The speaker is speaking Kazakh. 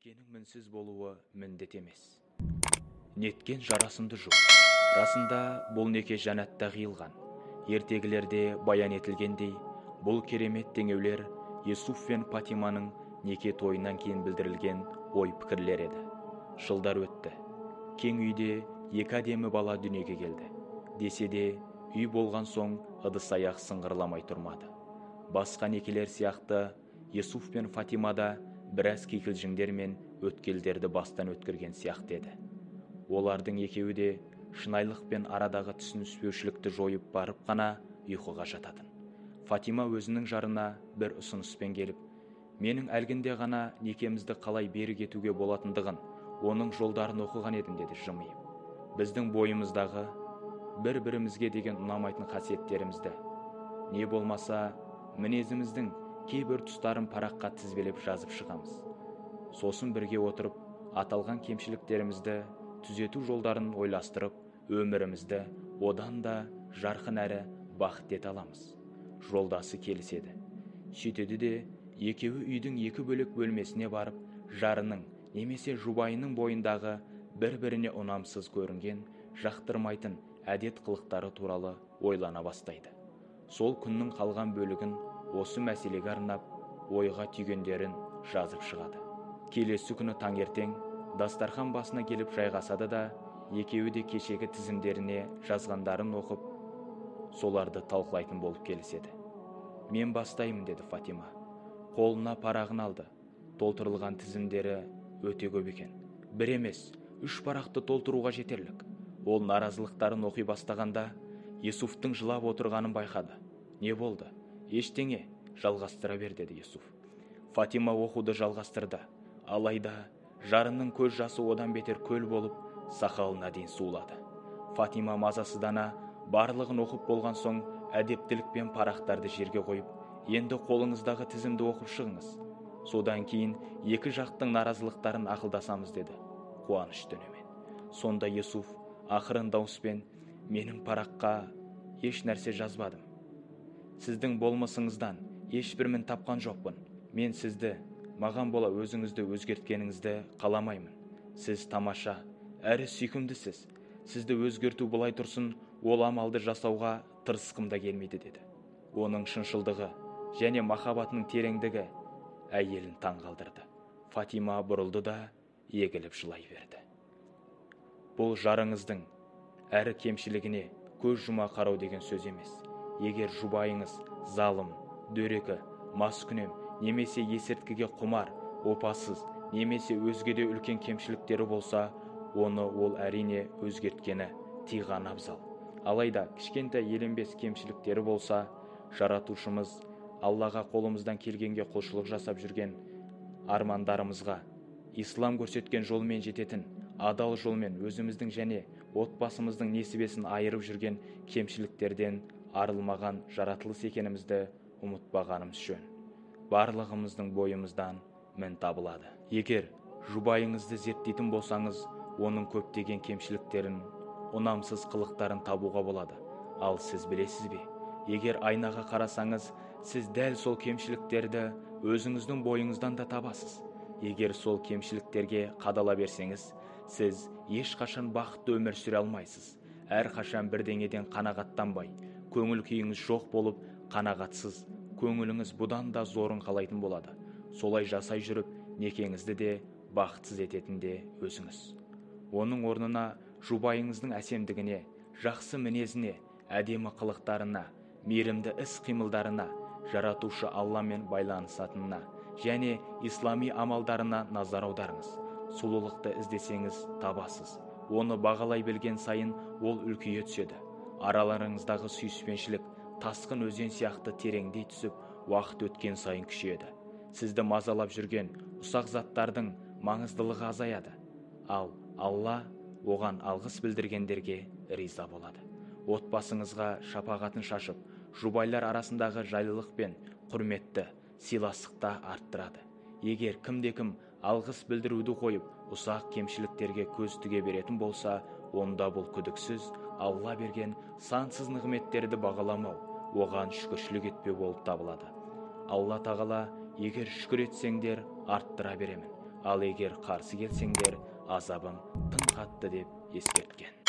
некенің мінсіз болуы міндет емес. Неткен жарасымды жұп. Расында бұл неке жәннатта қиылған. Ертегілерде баян етілгендей, бұл керемет теңеулер Юсуф пен Фатиманың неке тойынан кейін білдірілген ой пікірлер еді. Жылдар өтті. Кең үйде екі әдемі бала дүниеге келді. Десе де, үй болған соң ыдыс-аяқ сыңғырламай тұрмады. Басқа некелер сияқты Юсуф пен Фатима да біраз кикілжіңдер мен өткелдерді бастан өткерген сияқты еді. Олардың екеуі де шынайлық пен арадағы түсініспеушілікті жойып барып қана ұйқыға жататын. Фатима өзінің жарына бір ұсыныспен келіп, менің әлгінде ғана некемізді қалай берік етуге болатындығын, оның жолдарын оқыған едім деді жымиып. Біздің бойымыздағы бір-бірімізге деген ұнамайтын қасиеттерімізді, не болмаса мінезіміздің кейбір тұстарын параққа тізбелеп жазып шығамыз. Сосын бірге отырып, аталған кемшіліктерімізді түзету жолдарын ойластырып, өмірімізді одан да жарқын әрі бақытты ете аламыз. Жолдасы келіседі. Сөйтеді де, екеуі үйдің екі бөлек бөлмесіне барып, жарының немесе жұбайының бойындағы бір-біріне ұнамсыз көрінген, жақтырмайтын әдет қылықтары туралы ойлана бастайды. Сол күннің қалған бөлігін осы мәселеге арнап, ойға түйгендерін жазып шығады. Келесі күні таңертең дастархан басына келіп жайғасады да, екеуі де кешегі тізімдеріне жазғандарын оқып, соларды талқылайтын болып келіседі. Мен бастаймын, деді Фатима. Қолына парағын алды. Толтырылған тізімдері өте көп екен. Бір емес, 3 парақты толтыруға жетерлік. Ол наразылықтарын оқи бастағанда Юсуфтың жылап отырғанын байқады. Не болды? Ештеңе, жалғастыра бер, деді Юсуф. Фатима оқуды жалғастырды. Алайда жарының көз жасы одан бетер көл болып, сақалына дейін сулады. Фатима мазасыздана барлығын оқып болған соң әдептілікпен парақтарды жерге қойып, енді қолыңыздағы тізімді оқып шығыңыз. Содан кейін екі жақтың наразылықтарын ақылдасамыз, деді қуаныш үнімен. Сонда Юсуф ақырын дауыспен, менің параққа еш нәрсе жазбадым. Сіздің болмысыңыздан ешбірмін тапқан жоқпын. Мен сізді, маған бола өзіңізді өзгерткеніңізді қаламаймын. Сіз тамаша, әрі сүйкімдісіз. Сізді өзгерту былай тұрсын, ол амалды жасауға тырысқым да келмейді, деді. Оның шыншылдығы және махаббатының тереңдігі әйелін таң қалдырды. Фатима бұрылды да егіліп жылай берді. Бұл жарыңыздың әрі кемшілігіне көз жұма қарау деген сөз емес. Егер жұбайыңыз залым, дөрекі, маскүнем немесе есірткіге құмар, опасыз немесе өзгеде үлкен кемшіліктері болса, оны ол әрине өзгерткені тиған абзал. Алайда кішкентай еленбес кемшіліктері болса, жаратушымыз Аллаға қолымыздан келгенге құлшылық жасап жүрген армандарымызға, ислам көрсеткен жолмен жететін, адал жолмен өзіміздің және отбасымыздың несібесін айырып жүрген кемшіліктерден арылмаған жаратылыс екенімізді ұмытпағанымыз жөн. Барлығымыздың бойымыздан мін табылады. Егер жұбайыңызды зерттейтін болсаңыз, оның көптеген кемшіліктерін, ұнамсыз қылықтарын табуға болады. Ал сіз білесіз бе? Егер айнаға қарасаңыз, сіз дәл сол кемшіліктерді өзіңіздің бойыңыздан да табасыз. Егер сол кемшіліктерге қадала берсеңіз, сіз ешқашан бақытты өмір сүре алмайсыз. Әрқашан бірдеңеден қанағаттанбай, көңіл күйіңіз жоқ болып, қанағатсыз, көңіліңіз бұдан да зорын қалайтын болады. Солай жасай жүріп, некеңізді де бақытсыз ететін де өзіңіз. Оның орнына жұбайыңыздың әсемдігіне, жақсы мінезіне, әдемі қылықтарына, мейірімді іс-қимылдарына, жаратушы Алламен байланысатынына және ислами амалдарына назар аударыңыз. Сұлулықты іздесеңіз табасыз. Оны бағалай білген сайын ол үлкейе түседі. Араларыңыздағы сүйіспеншілік тасқын өзен сияқты тереңдей түсіп, уақыт өткен сайын күшейеді. Сізді мазалап жүрген ұсақ заттардың маңыздылығы азаяды. Ал Алла оған алғыс білдіргендерге риза болады. Отбасыңызға шапағатын шашып, жұбайлар арасындағы жайлылық пен құрметті, сыйластықта арттырады. Егер кімде-кім алғыс білдіруді қойып, ұсақ кемшіліктерге көз тіге беретін болса, онда бұл күдіксіз Алла берген сансыз нығметтерді бағаламау, оған шүкіршілік етпеу болып табылады. Алла тағала, егер шүкір етсеңдер, арттыра беремін. ал егер қарсы келсеңдер, азабым тым қатты деп ескерткен.